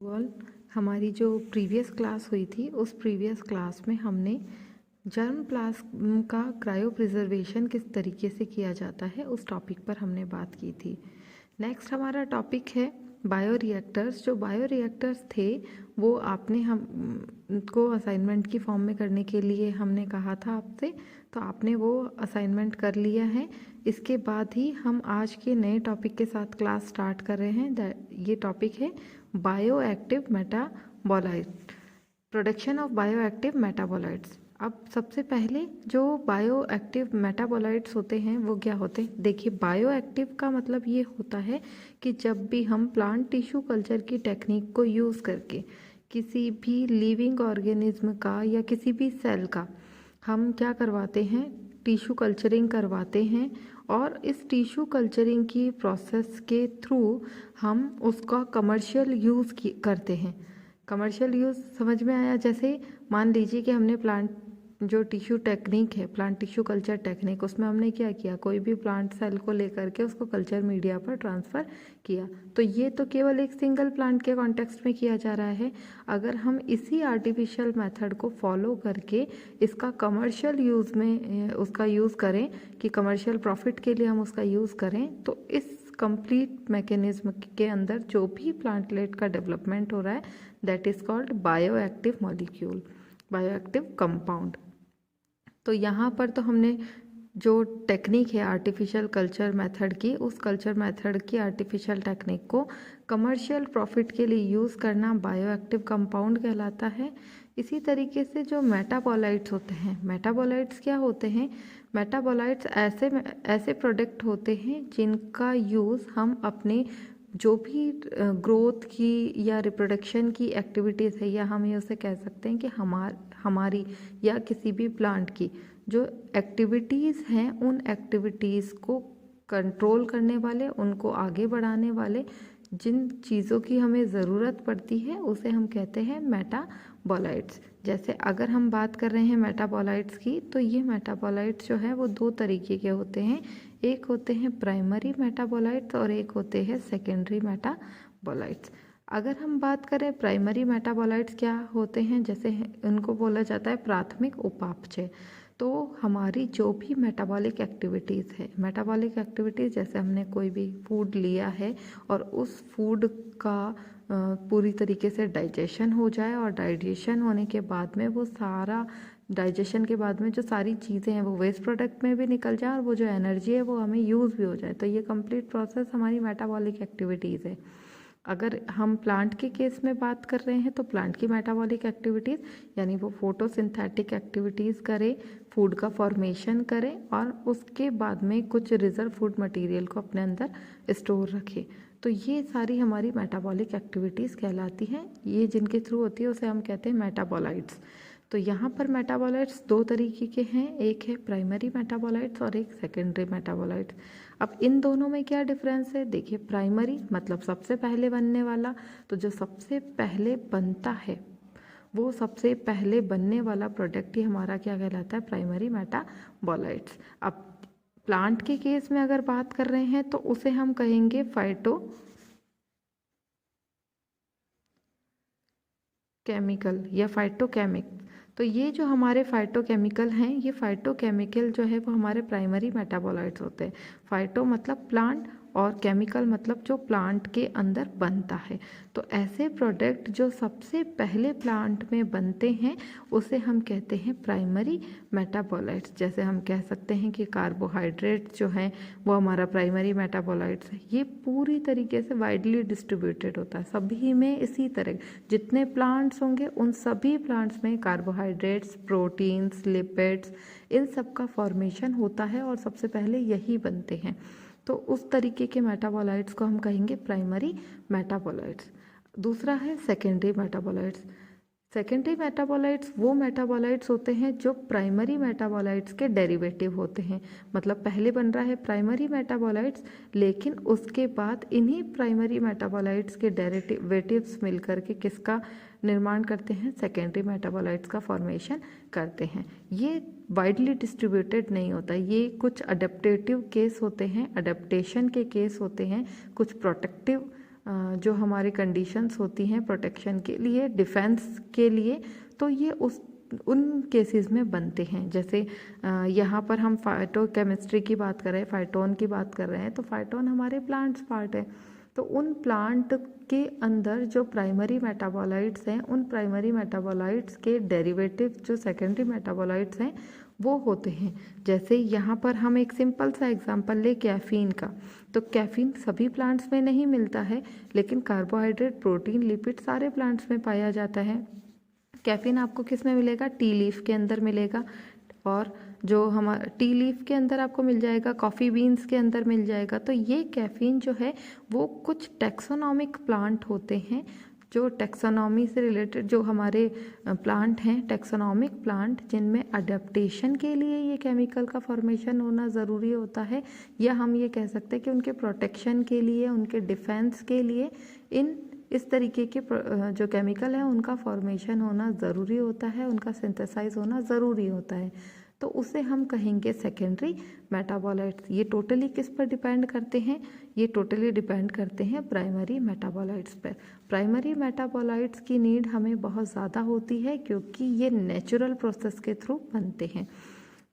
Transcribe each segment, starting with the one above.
All. हमारी जो previous class हुई थी उस प्रीवियस क्लास में हमने जर्म प्लाज्म का क्रायो प्रिजर्वेशन किस तरीके से किया जाता है उस टॉपिक पर हमने बात की थी। नेक्स्ट हमारा टॉपिक है बायोरिएक्टर्स। जो बायोरिएक्टर्स थे वो आपने हमको असाइनमेंट की फॉर्म में करने के लिए हमने कहा था आपसे, तो आपने वो असाइनमेंट कर लिया है। इसके बाद ही हम आज के नए टॉपिक के साथ क्लास स्टार्ट कर रहे हैं। ये टॉपिक है bio active metabolite, production of bio active metabolites. अब सबसे पहले जो बायो एक्टिव मेटाबोलाइट्स होते हैं वो क्या होते हैं। देखिए, बायो एक्टिव का मतलब ये होता है कि जब भी हम प्लांट टिश्यू कल्चर की टेक्निक को यूज़ करके किसी भी लिविंग ऑर्गेनिज्म का या किसी भी सेल का हम क्या करवाते हैं, टिश्यू कल्चरिंग करवाते हैं, और इस टिश्यू कल्चरिंग की प्रोसेस के थ्रू हम उसका कमर्शियल यूज़ करते हैं। कमर्शियल यूज़ समझ में आया? जैसे मान लीजिए कि हमने प्लांट जो टिश्यू टेक्निक है, प्लांट टिश्यू कल्चर टेक्निक, उसमें हमने क्या किया, कोई भी प्लांट सेल को लेकर के उसको कल्चर मीडिया पर ट्रांसफ़र किया। तो ये तो केवल एक सिंगल प्लांट के कॉन्टेक्स्ट में किया जा रहा है। अगर हम इसी आर्टिफिशियल मेथड को फॉलो करके इसका कमर्शियल यूज़ में उसका यूज़ करें कि कमर्शियल प्रॉफिट के लिए हम उसका यूज़ करें, तो इस कंप्लीट मैकेनिज्म के अंदर जो भी प्लांटलेट का डेवलपमेंट हो रहा है that is called bio active molecule, bio active compound. तो यहाँ पर तो हमने जो टेक्निक है आर्टिफिशियल कल्चर मेथड की, उस कल्चर मेथड की आर्टिफिशियल टेक्निक को कमर्शियल प्रॉफिट के लिए यूज़ करना बायो एक्टिव कंपाउंड कहलाता है। इसी तरीके से जो मेटाबोलाइट्स होते हैं, मेटाबोलाइट्स क्या होते हैं, मेटाबोलाइट्स ऐसे प्रोडक्ट होते हैं जिनका यूज़ हम अपने जो भी ग्रोथ की या रिप्रोडक्शन की एक्टिविटीज़ है, या हम ये उसे कह सकते हैं कि हमारी या किसी भी प्लांट की जो एक्टिविटीज़ हैं, उन एक्टिविटीज़ को कंट्रोल करने वाले, उनको आगे बढ़ाने वाले जिन चीज़ों की हमें ज़रूरत पड़ती है उसे हम कहते हैं मेटाबोलाइट्स। जैसे अगर हम बात कर रहे हैं मेटाबोलाइट्स की, तो ये मेटाबोलाइट्स जो है वो दो तरीके के होते हैं। एक होते हैं प्राइमरी मेटाबोलाइट्स और एक होते हैं सेकेंडरी मेटाबोलाइट्स। अगर हम बात करें प्राइमरी मेटाबोलाइट्स क्या होते हैं, जैसे उनको बोला जाता है प्राथमिक उपापचय। तो हमारी जो भी मेटाबॉलिक एक्टिविटीज़ है, मेटाबॉलिक एक्टिविटीज़ जैसे हमने कोई भी फूड लिया है और उस फूड का पूरी तरीके से डाइजेशन हो जाए, और डाइजेशन होने के बाद में वो सारा डाइजेशन के बाद में जो सारी चीज़ें हैं वो वेस्ट प्रोडक्ट में भी निकल जाए, और वो जो एनर्जी है वो हमें यूज़ भी हो जाए, तो ये कंप्लीट प्रोसेस हमारी मेटाबॉलिक एक्टिविटीज़ है। अगर हम प्लांट के केस में बात कर रहे हैं तो प्लांट की मेटाबॉलिक एक्टिविटीज़ यानी वो फोटोसिंथेटिक एक्टिविटीज़ करें, फूड का फॉर्मेशन करें, और उसके बाद में कुछ रिजर्व फूड मटेरियल को अपने अंदर स्टोर रखें। तो ये सारी हमारी मेटाबॉलिक एक्टिविटीज़ कहलाती हैं। ये जिनके थ्रू होती है उसे हम कहते हैं मेटाबॉलाइट्स। तो यहाँ पर मेटाबॉलाइट्स दो तरीके के हैं, एक है प्राइमरी मेटाबॉलाइट्स और एक सेकेंडरी मेटाबॉलाइट्स। अब इन दोनों में क्या डिफरेंस है, देखिए प्राइमरी मतलब सबसे पहले बनने वाला, तो जो सबसे पहले बनता है वो सबसे पहले बनने वाला प्रोडक्ट ही हमारा क्या कहलाता है, प्राइमरी मेटाबॉलाइट्स। अब प्लांट के केस में अगर बात कर रहे हैं तो उसे हम कहेंगे फाइटोकेमिकल या फाइटोकेमिक। तो ये जो हमारे फाइटोकेमिकल हैं, ये फाइटोकेमिकल जो है वो हमारे प्राइमरी मेटाबोलाइट्स होते हैं। फाइटो मतलब प्लांट और केमिकल मतलब जो प्लांट के अंदर बनता है। तो ऐसे प्रोडक्ट जो सबसे पहले प्लांट में बनते हैं उसे हम कहते हैं प्राइमरी मेटाबोलाइट्स। जैसे हम कह सकते हैं कि कार्बोहाइड्रेट्स जो हैं वो हमारा प्राइमरी मेटाबोलाइट्स है। ये पूरी तरीके से वाइडली डिस्ट्रीब्यूटेड होता है, सभी में इसी तरह जितने प्लांट्स होंगे उन सभी प्लांट्स में कार्बोहाइड्रेट्स, प्रोटीन्स, लिपिड्स, इन सब का फॉर्मेशन होता है और सबसे पहले यही बनते हैं। तो उस तरीके के मेटाबोलाइट्स को हम कहेंगे प्राइमरी मेटाबोलाइट्स। दूसरा है सेकेंडरी मेटाबोलाइट्स। सेकेंडरी मेटाबोलाइट्स वो मेटाबोलाइट्स होते हैं जो प्राइमरी मेटाबोलाइट्स के डेरिवेटिव होते हैं। मतलब पहले बन रहा है प्राइमरी मेटाबोलाइट्स, लेकिन उसके बाद इन्हीं प्राइमरी मेटाबोलाइट्स के डेरिवेटिव्स मिलकर के किसका निर्माण करते हैं, सेकेंडरी मेटाबोलाइट्स का फॉर्मेशन करते हैं। ये वाइडली डिस्ट्रीब्यूटेड नहीं होता, ये कुछ अडेप्टेटिव केस होते हैं, अडेप्टेशन के केस होते हैं, कुछ प्रोटेक्टिव जो हमारी कंडीशंस होती हैं प्रोटेक्शन के लिए, डिफेंस के लिए, तो ये उन केसेस में बनते हैं। जैसे यहाँ पर हम फाइटोकेमिस्ट्री की बात कर रहे हैं, फाइटोन की बात कर रहे हैं, तो फाइटोन हमारे प्लांट्स पार्ट है। तो उन प्लांट के अंदर जो प्राइमरी मेटाबोलाइट्स हैं, उन प्राइमरी मेटाबोलाइट्स के डेरिवेटिव जो सेकेंडरी मेटाबोलाइट्स हैं वो होते हैं। जैसे यहाँ पर हम एक सिंपल सा एग्जांपल ले कैफ़ीन का, तो कैफ़ीन सभी प्लांट्स में नहीं मिलता है, लेकिन कार्बोहाइड्रेट, प्रोटीन, लिपिड सारे प्लांट्स में पाया जाता है। कैफ़ीन आपको किस में मिलेगा? टी लीफ के अंदर मिलेगा, और जो हमारा टी लीफ के अंदर आपको मिल जाएगा, कॉफ़ी बीन्स के अंदर मिल जाएगा। तो ये कैफ़ीन जो है वो कुछ टैक्सोनॉमिक प्लांट होते हैं, जो टैक्सोनॉमी से रिलेटेड जो हमारे प्लांट हैं, टैक्सोनॉमिक प्लांट, जिनमें अडेप्टेशन के लिए ये केमिकल का फॉर्मेशन होना ज़रूरी होता है, या हम ये कह सकते हैं कि उनके प्रोटेक्शन के लिए, उनके डिफेंस के लिए इस तरीके के जो केमिकल है उनका फॉर्मेशन होना ज़रूरी होता है, उनका सिंथेसाइज होना ज़रूरी होता है। तो उसे हम कहेंगे सेकेंडरी मेटाबोलाइट्स। ये टोटली किस पर डिपेंड करते हैं? ये टोटली डिपेंड करते हैं प्राइमरी मेटाबोलाइट्स पर। प्राइमरी मेटाबोलाइट्स की नीड हमें बहुत ज़्यादा होती है, क्योंकि ये नेचुरल प्रोसेस के थ्रू बनते हैं।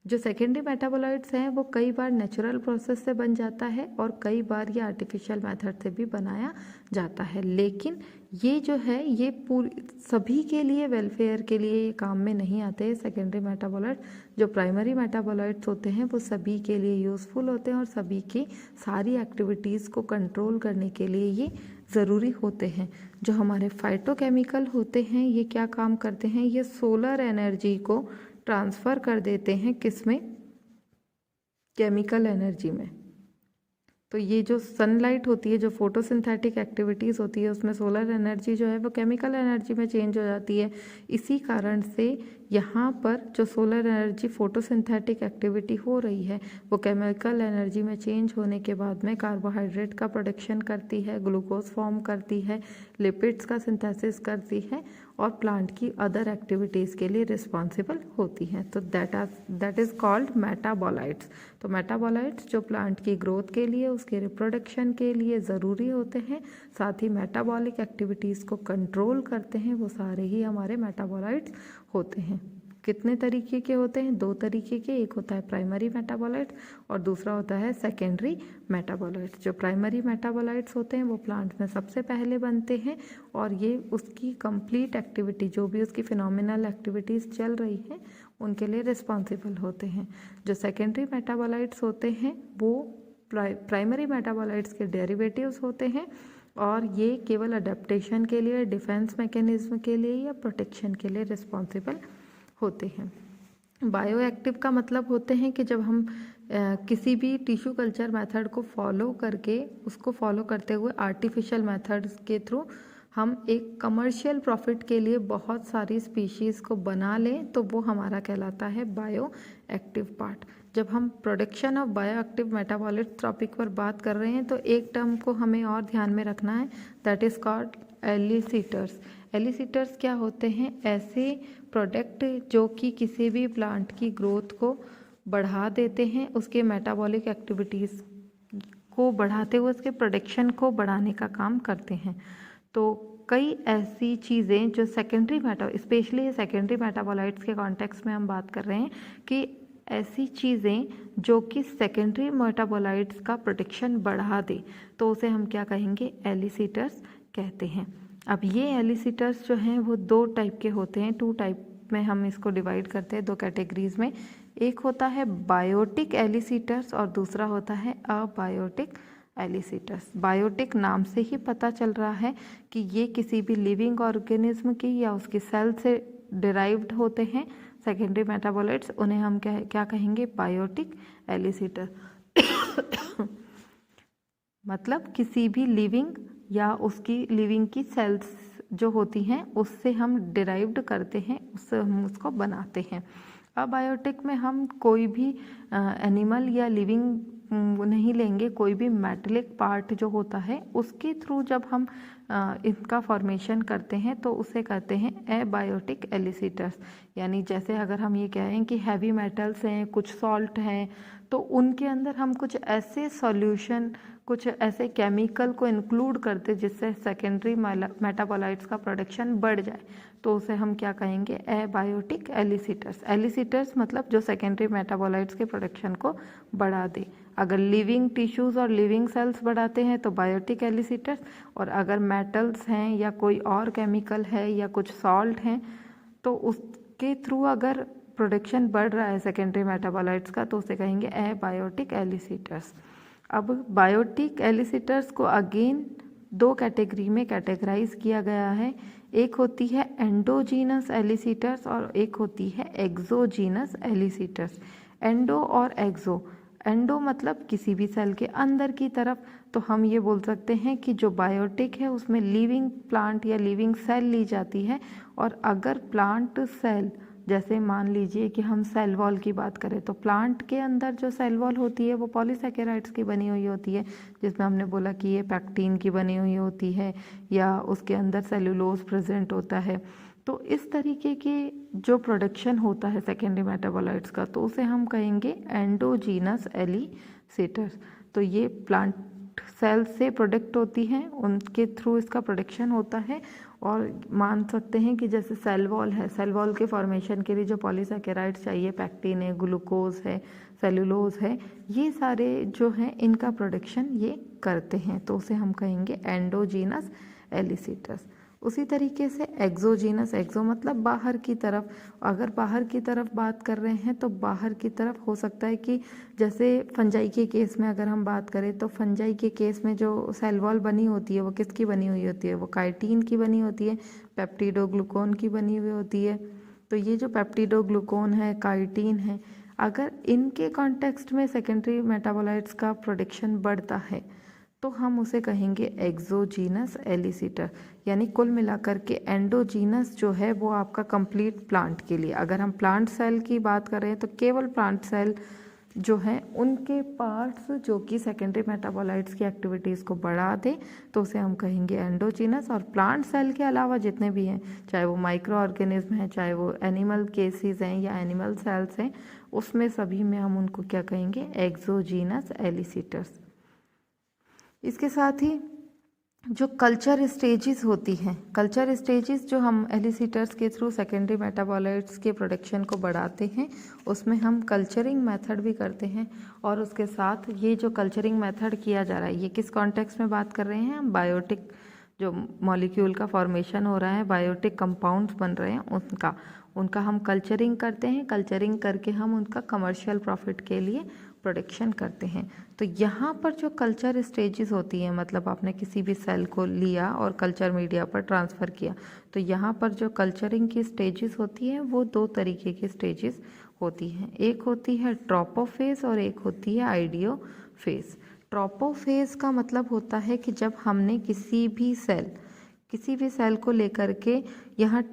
जो सेकेंडरी मेटाबोलाइट्स हैं वो कई बार नेचुरल प्रोसेस से बन जाता है, और कई बार ये आर्टिफिशियल मेथड से भी बनाया जाता है। लेकिन ये जो है ये पूरी सभी के लिए, वेलफेयर के लिए ये काम में नहीं आते हैं सेकेंडरी मेटाबोलाइट। जो प्राइमरी मेटाबोलाइट्स होते हैं वो सभी के लिए यूज़फुल होते हैं, और सभी की सारी एक्टिविटीज़ को कंट्रोल करने के लिए ये ज़रूरी होते हैं। जो हमारे फाइटोकेमिकल होते हैं ये क्या काम करते हैं? ये सोलर एनर्जी को ट्रांसफ़र कर देते हैं किसमें? केमिकल एनर्जी में। तो ये जो सनलाइट होती है, जो फोटोसिंथेटिक एक्टिविटीज़ होती है, उसमें सोलर एनर्जी जो है वो केमिकल एनर्जी में चेंज हो जाती है। इसी कारण से यहाँ पर जो सोलर एनर्जी फोटोसिंथेटिक एक्टिविटी हो रही है वो केमिकल एनर्जी में चेंज होने के बाद में कार्बोहाइड्रेट का प्रोडक्शन करती है, ग्लूकोज फॉर्म करती है, लिपिड्स का सिंथेसिस करती है, और प्लांट की अदर एक्टिविटीज़ के लिए रिस्पॉन्सिबल होती हैं। तो दैट इज़ कॉल्ड मेटाबोलाइट्स। तो मेटाबोलाइट्स जो प्लांट की ग्रोथ के लिए, उसके रिप्रोडक्शन के लिए ज़रूरी होते हैं, साथ ही मेटाबॉलिक एक्टिविटीज़ को कंट्रोल करते हैं, वो सारे ही हमारे मेटाबोलाइट्स होते हैं। कितने तरीके के होते हैं? 2 तरीके के। एक होता है प्राइमरी मेटाबोलाइट्स और दूसरा होता है सेकेंडरी मेटाबोलाइट्स। जो प्राइमरी मेटाबोलाइट्स होते हैं वो प्लांट में सबसे पहले बनते हैं, और ये उसकी कंप्लीट एक्टिविटी, जो भी उसकी फिनोमिनल एक्टिविटीज़ चल रही हैं, उनके लिए रिस्पॉन्सिबल होते हैं। जो सेकेंडरी मेटाबोलाइट्स होते हैं वो प्राइमरी मेटाबोलाइट्स के डेरिवेटिव्स होते हैं, और ये केवल अडेप्टेशन के लिए, डिफेंस मैकेनिज्म के लिए या प्रोटेक्शन के लिए रिस्पॉन्सिबल होते हैं। बायो एक्टिव का मतलब होते हैं कि जब हम किसी भी टिश्यू कल्चर मेथड को फॉलो करके, उसको फॉलो करते हुए आर्टिफिशियल मेथड्स के थ्रू हम एक कमर्शियल प्रॉफिट के लिए बहुत सारी स्पीशीज़ को बना लें, तो वो हमारा कहलाता है बायो एक्टिव पार्ट। जब हम production of bioactive metabolite topic पर बात कर रहे हैं तो एक टर्म को हमें और ध्यान में रखना है, दैट इज़ कॉल्ड एलिसिटर्स। एलिसिटर्स क्या होते हैं? ऐसे प्रोडक्ट जो कि किसी भी प्लांट की ग्रोथ को बढ़ा देते हैं, उसके मेटाबॉलिक एक्टिविटीज़ को बढ़ाते हुए उसके प्रोडक्शन को बढ़ाने का काम करते हैं। तो कई ऐसी चीज़ें जो स्पेशली सेकेंडरी मेटाबोलाइट्स के कॉन्टेक्स्ट में हम बात कर रहे हैं, कि ऐसी चीज़ें जो कि सेकेंडरी मेटाबोलाइट्स का प्रोडक्शन बढ़ा दे, तो उसे हम क्या कहेंगे? एलिसिटर्स कहते हैं। अब ये एलिसिटर्स जो हैं वो 2 टाइप के होते हैं, 2 टाइप में हम इसको डिवाइड करते हैं 2 कैटेगरीज में। एक होता है बायोटिक एलिसिटर्स और दूसरा होता है अबायोटिक एलिसिटर्स। बायोटिक नाम से ही पता चल रहा है कि ये किसी भी लिविंग ऑर्गेनिज्म की या उसकी सेल से डिराइव्ड होते हैं सेकेंडरी मेटाबोलाइट्स, उन्हें हम क्या कहेंगे? बायोटिक एलिसिटर। मतलब किसी भी लिविंग या उसकी लिविंग की सेल्स जो होती हैं उससे हम डिराइव्ड करते हैं, उससे हम उसको बनाते हैं। अबायोटिक में हम कोई भी एनिमल या लिविंग नहीं लेंगे, कोई भी मेटलिक पार्ट जो होता है उसके थ्रू जब हम इनका फॉर्मेशन करते हैं तो उसे कहते हैं एबायोटिक एलिसिटर्स। यानी जैसे अगर हम ये कहें कि हैवी मेटल्स हैं, कुछ सॉल्ट हैं, तो उनके अंदर हम कुछ ऐसे सॉल्यूशन कुछ ऐसे केमिकल को इंक्लूड करते जिससे सेकेंडरी मेटाबोलाइट्स का प्रोडक्शन बढ़ जाए, तो उसे हम क्या कहेंगे, एबायोटिक एलिसिटर्स। एलिसिटर्स मतलब जो सेकेंडरी मेटाबोलाइट्स के प्रोडक्शन को बढ़ा दे। अगर लिविंग टिश्यूज़ और लिविंग सेल्स बढ़ाते हैं तो बायोटिक एलिसिटर्स, और अगर मेटल्स हैं या कोई और केमिकल है या कुछ सॉल्ट हैं तो उसके थ्रू अगर प्रोडक्शन बढ़ रहा है सेकेंडरी मेटाबोलाइट्स का तो उसे कहेंगे एबायोटिक एलिसिटर्स। अब बायोटिक एलिसिटर्स को अगेन दो कैटेगरी में कैटेगराइज किया गया है। एक होती है एंडोजीनस एलिसिटर्स और एक होती है एक्सोजीनस एलिसिटर्स। एंडो और एक्सो, एंडो मतलब किसी भी सेल के अंदर की तरफ, तो हम ये बोल सकते हैं कि जो बायोटिक है उसमें लिविंग प्लांट या लिविंग सेल ली जाती है। और अगर प्लांट सेल, जैसे मान लीजिए कि हम सेल वॉल की बात करें तो प्लांट के अंदर जो सेल वॉल होती है वो पॉलीसैकेराइड्स की बनी हुई होती है, जिसमें हमने बोला कि ये पैक्टीन की बनी हुई होती है या उसके अंदर सेलुलोज प्रेजेंट होता है। तो इस तरीके के जो प्रोडक्शन होता है सेकेंडरी मेटाबोलाइट्स का तो उसे हम कहेंगे एंडोजीनस एलिसिटर्स। तो ये प्लांट सेल से प्रोडक्ट होती हैं, उनके थ्रू इसका प्रोडक्शन होता है। और मान सकते हैं कि जैसे सेल वॉल है, सेल वॉल के फॉर्मेशन के लिए जो पॉलीसैकेराइड्स चाहिए, पैक्टीन है, ग्लूकोज है, सेलुलोज है, ये सारे जो हैं इनका प्रोडक्शन ये करते हैं, तो उसे हम कहेंगे एंडोजीनस एलिसिटर्स। उसी तरीके से एक्सोजीनस, एक्सो मतलब बाहर की तरफ। अगर बाहर की तरफ बात कर रहे हैं तो बाहर की तरफ हो सकता है कि जैसे फंजाई के केस में अगर हम बात करें तो फंजाई के केस में जो सेल वॉल बनी होती है वो किसकी बनी हुई होती है, वो काइटिन की बनी होती है, पेप्टिडोग्लूकोन की बनी हुई होती है। तो ये जो पेप्टिडोग्लूकोन है, काइटिन है, अगर इनके कॉन्टेक्स्ट में सेकेंडरी मेटाबोलाइट्स का प्रोडक्शन बढ़ता है तो हम उसे कहेंगे एक्सोजीनस एलिसिटर। यानी कुल मिलाकर के एंडोजीनस जो है वो आपका कंप्लीट प्लांट के लिए, अगर हम प्लांट सेल की बात कर रहे हैं तो केवल प्लांट सेल जो है उनके पार्ट्स जो कि सेकेंडरी मेटाबोलाइट्स की एक्टिविटीज़ को बढ़ा दे तो उसे हम कहेंगे एंडोजीनस। और प्लांट सेल के अलावा जितने भी हैं, चाहे वो माइक्रो ऑर्गेनिज्म हैं, चाहे वो एनिमल केसेस हैं या एनिमल सेल्स हैं, उसमें सभी में हम उनको क्या कहेंगे, एक्सोजीनस एलिसिटर्स। इसके साथ ही जो कल्चर स्टेजेस होती हैं, कल्चर स्टेजेस जो हम एलिसिटर्स के थ्रू सेकेंडरी मेटाबोलाइट्स के प्रोडक्शन को बढ़ाते हैं उसमें हम कल्चरिंग मेथड भी करते हैं। और उसके साथ ये जो कल्चरिंग मेथड किया जा रहा है ये किस कॉन्टेक्स्ट में बात कर रहे हैं, हम बायोटिक जो मॉलिक्यूल का फॉर्मेशन हो रहा है, बायोटिक कंपाउंड्स बन रहे हैं उनका हम कल्चरिंग करते हैं। कल्चरिंग करके हम उनका कमर्शियल प्रॉफिट के लिए प्रोडक्शन करते हैं। तो यहाँ पर जो कल्चर स्टेजेस होती हैं, मतलब आपने किसी भी सेल को लिया और कल्चर मीडिया पर ट्रांसफ़र किया, तो यहाँ पर जो कल्चरिंग की स्टेजेस होती हैं वो दो तरीके की स्टेजेस होती हैं। एक होती है ट्रोपोफेज और एक होती है आइडियोफेज। ट्रोपोफेज का मतलब होता है कि जब हमने किसी भी सेल को लेकर के यहाँ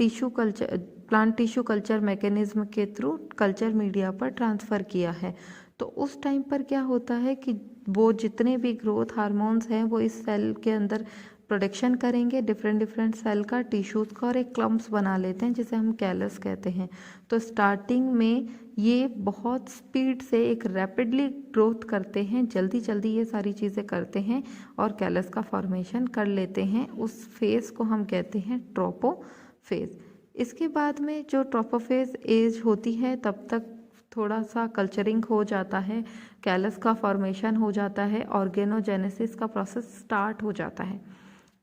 प्लांट टिश्यू कल्चर मैकेनिज्म के थ्रू कल्चर मीडिया पर ट्रांसफ़र किया है, तो उस टाइम पर क्या होता है कि वो जितने भी ग्रोथ हार्मोन्स हैं वो इस सेल के अंदर प्रोडक्शन करेंगे डिफरेंट सेल का, टिश्यूज़ का, और एक क्लम्प्स बना लेते हैं जिसे हम कैलस कहते हैं। तो स्टार्टिंग में ये बहुत स्पीड से एक रैपिडली ग्रोथ करते हैं, जल्दी जल्दी ये सारी चीज़ें करते हैं और कैलस का फॉर्मेशन कर लेते हैं। उस फेज़ को हम कहते हैं ट्रोपोफेज। इसके बाद में जो ट्रोपोफेज एज होती है तब तक थोड़ा सा कल्चरिंग हो जाता है, कैलस का फॉर्मेशन हो जाता है, ऑर्गेनोजेनेसिस का प्रोसेस स्टार्ट हो जाता है,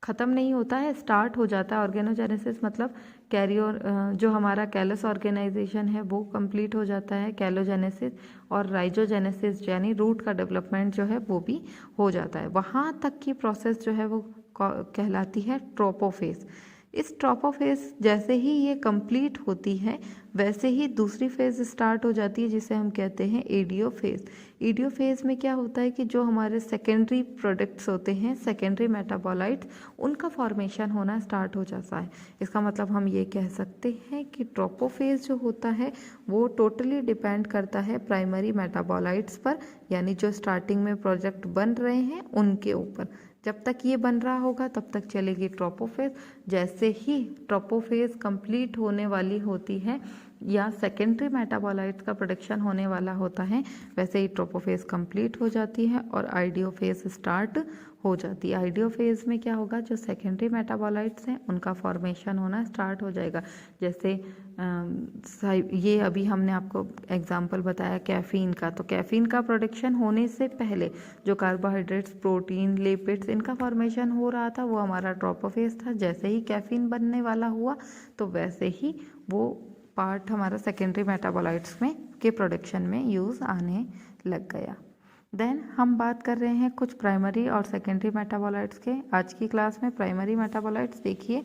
ख़त्म नहीं होता है, स्टार्ट हो जाता है। ऑर्गेनोजेनेसिस मतलब कैरियर जो हमारा कैलस ऑर्गेनाइजेशन है वो कंप्लीट हो जाता है, कैलोजेनेसिस, और राइजोजेनेसिस यानी रूट का डेवलपमेंट जो है वो भी हो जाता है। वहाँ तक की प्रोसेस जो है वो कहलाती है ट्रोपोफेज। इस ट्रोपोफेज जैसे ही ये कंप्लीट होती है वैसे ही दूसरी फेज़ स्टार्ट हो जाती है जिसे हम कहते हैं एडियोफेज। एडियोफेज में क्या होता है कि जो हमारे सेकेंडरी प्रोडक्ट्स होते हैं, सेकेंडरी मेटाबोलाइट्स, उनका फॉर्मेशन होना स्टार्ट हो जाता है। इसका मतलब हम ये कह सकते हैं कि ट्रोपोफेज जो होता है वो टोटली डिपेंड करता है प्राइमरी मेटाबोलाइट्स पर, यानी जो स्टार्टिंग में प्रोडक्ट बन रहे हैं उनके ऊपर। जब तक ये बन रहा होगा तब तक चलेगी ट्रोपोफेज। जैसे ही ट्रोपोफेज कंप्लीट होने वाली होती है या सेकेंडरी मेटाबोलाइट्स का प्रोडक्शन होने वाला होता है, वैसे ही ट्रोपोफेज कंप्लीट हो जाती है और आइडियोफेज स्टार्ट हो जाती है। आइडियोफेज में क्या होगा, जो सेकेंडरी मेटाबोलाइट्स हैं उनका फॉर्मेशन होना स्टार्ट हो जाएगा। जैसे ये अभी हमने आपको एग्जांपल बताया कैफ़ीन का, तो कैफ़ीन का प्रोडक्शन होने से पहले जो कार्बोहाइड्रेट्स, प्रोटीन, लिपिड्स इनका फॉर्मेशन हो रहा था वो हमारा ट्रोपोफेज था। जैसे ही कैफ़ीन बनने वाला हुआ तो वैसे ही वो पार्ट हमारा सेकेंडरी मेटाबोलाइट्स में के प्रोडक्शन में यूज़ आने लग गया। देन हम बात कर रहे हैं कुछ प्राइमरी और सेकेंडरी मेटाबोलाइट्स के। आज की क्लास में प्राइमरी मेटाबोलाइट्स देखिए,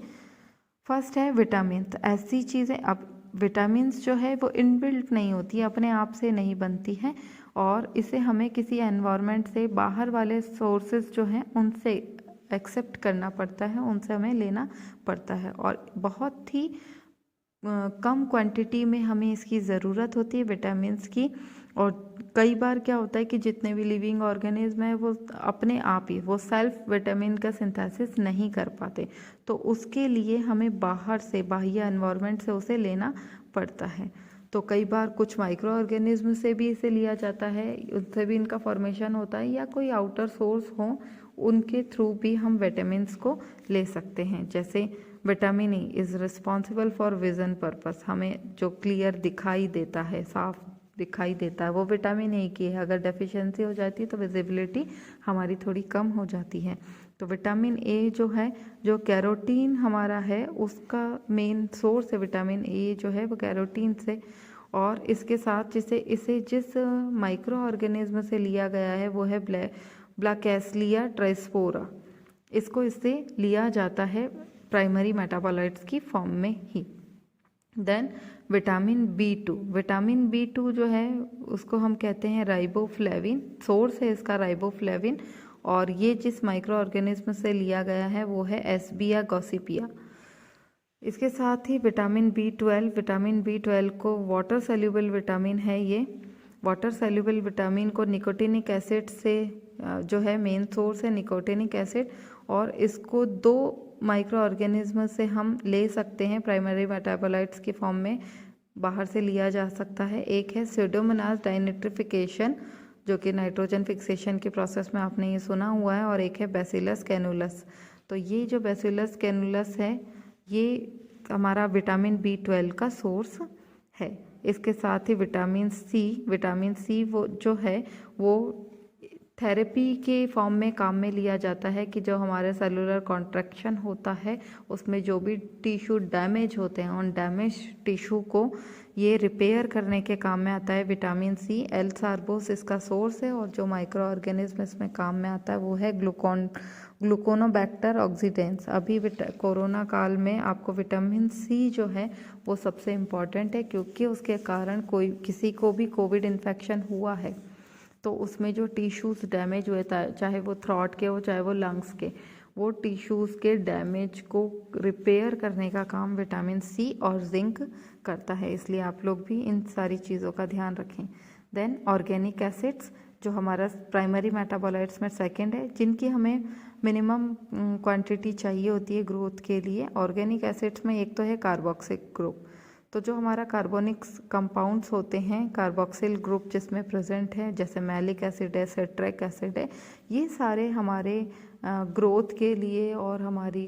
फर्स्ट है विटामिन। ऐसी चीज़ें, अब विटामिन्स जो है वो इनबिल्ट नहीं होती, अपने आप से नहीं बनती हैं और इसे हमें किसी एनवायरनमेंट से, बाहर वाले सोर्सेज जो हैं उनसे एक्सेप्ट करना पड़ता है, उनसे हमें लेना पड़ता है और बहुत ही कम क्वांटिटी में हमें इसकी ज़रूरत होती है विटामिन्स की। और कई बार क्या होता है कि जितने भी लिविंग ऑर्गेनिज्म है वो अपने आप ही वो सेल्फ विटामिन का सिंथेसिस नहीं कर पाते, तो उसके लिए हमें बाहर से, बाह्य एनवायरनमेंट से उसे लेना पड़ता है। तो कई बार कुछ माइक्रो ऑर्गेनिज्म से भी इसे लिया जाता है, उससे भी इनका फॉर्मेशन होता है, या कोई आउटर सोर्स हो उनके थ्रू भी हम विटामिन्स को ले सकते हैं। जैसे vitamin E is responsible for vision purpose, हमें जो क्लियर दिखाई देता है, साफ दिखाई देता है, वो विटामिन ए की है। अगर डेफिशिएंसी हो जाती है तो विजिबिलिटी हमारी थोड़ी कम हो जाती है। तो विटामिन ए जो है, जो कैरोटीन हमारा है उसका मेन सोर्स है, विटामिन ए जो है वो कैरोटीन से। और इसके साथ इसे जिस माइक्रो ऑर्गेनिज्म से लिया गया है वो है ब्लैकेस्लिया ट्राइस्पोरा, इसको इससे लिया जाता है प्राइमरी मेटाबोलाइट्स की फॉर्म में ही। Then vitamin B2, vitamin B2 जो है उसको हम कहते हैं राइबोफ्लेविन, सोर्स है इसका राइबोफ्लेविन, और ये जिस माइक्रो ऑर्गेनिज्म से लिया गया है वो है एस्बिया गॉसिपिया। इसके साथ ही विटामिन B12, विटामिन B12 को वाटर सॉल्युबल विटामिन है, ये वाटर सॉल्युबल विटामिन को निकोटिनिक एसिड से जो है मेन सोर्स है निकोटिनिक एसिड, और इसको 2 माइक्रो ऑर्गेनिज्म से हम ले सकते हैं प्राइमरी मेटाबोलाइट्स की फॉर्म में, बाहर से लिया जा सकता है। एक है स्यूडोमोनास डाइनिट्रिफिकेशन जो कि नाइट्रोजन फिक्सेशन के प्रोसेस में आपने ये सुना हुआ है, और एक है बैसिलस कैनुलस। तो ये जो बैसिलस कैनुलस है ये हमारा विटामिन B12 का सोर्स है। इसके साथ ही विटामिन सी वो जो है वो थेरेपी के फॉर्म में काम में लिया जाता है कि जो हमारे सेलुलर कॉन्ट्रैक्शन होता है उसमें जो भी टिश्यू डैमेज होते हैं उन डैमेज टिश्यू को ये रिपेयर करने के काम में आता है विटामिन सी। एल सार्बोस इसका सोर्स है, और जो माइक्रो ऑर्गेनिज्म इसमें काम में आता है वो है ग्लूकोनोबैक्टर ऑक्सीडेंस। अभी कोरोना काल में आपको विटामिन सी जो है वो सबसे इम्पॉर्टेंट है, क्योंकि उसके कारण किसी को भी कोविड इन्फेक्शन हुआ है तो उसमें जो टिश्यूज़ डैमेज हुए, चाहे वो थ्रॉट के हो चाहे वो लंग्स के, वो टिश्यूज़ के डैमेज को रिपेयर करने का काम विटामिन सी और जिंक करता है। इसलिए आप लोग भी इन सारी चीज़ों का ध्यान रखें। देन ऑर्गेनिक एसिड्स जो हमारा प्राइमरी मेटाबोलाइट्स में सेकंड है, जिनकी हमें मिनिमम क्वांटिटी चाहिए होती है ग्रोथ के लिए। ऑर्गेनिक एसिड्स में एक तो है कार्बोक्सिल ग्रुप, तो जो हमारा कार्बोनिक कंपाउंड्स होते हैं, कार्बोक्सिल ग्रुप जिसमें प्रेजेंट है, जैसे मैलिक एसिड है, सिट्रिक एसिड है, ये सारे हमारे ग्रोथ के लिए और हमारी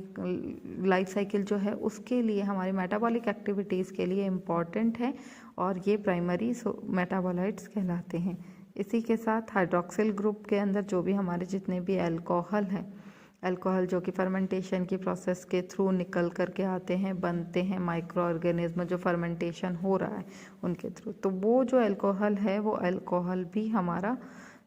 लाइफ साइकिल जो है उसके लिए, हमारी मेटाबॉलिक एक्टिविटीज़ के लिए इम्पॉर्टेंट है, और ये प्राइमरी मेटाबोलाइट्स कहलाते हैं। इसी के साथ हाइड्रोक्सिल ग्रुप के अंदर जो भी हमारे जितने भी अल्कोहल हैं, अल्कोहल जो कि फर्मेंटेशन की प्रोसेस के थ्रू निकल करके आते हैं, बनते हैं माइक्रो ऑर्गेनिज्म जो फर्मेंटेशन हो रहा है उनके थ्रू, तो वो जो अल्कोहल है वो अल्कोहल भी हमारा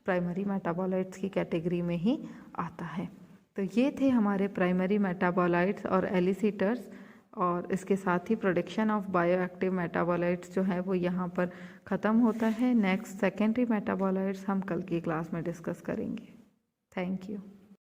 प्राइमरी मेटाबोलाइट्स की कैटेगरी में ही आता है। तो ये थे हमारे प्राइमरी मेटाबोलाइट्स और एलिसिटर्स, और इसके साथ ही प्रोडक्शन ऑफ बायोएक्टिव मेटाबोलाइट्स जो है वो यहाँ पर ख़त्म होता है। नेक्स्ट सेकेंडरी मेटाबोलाइट्स हम कल की क्लास में डिस्कस करेंगे। Thank you.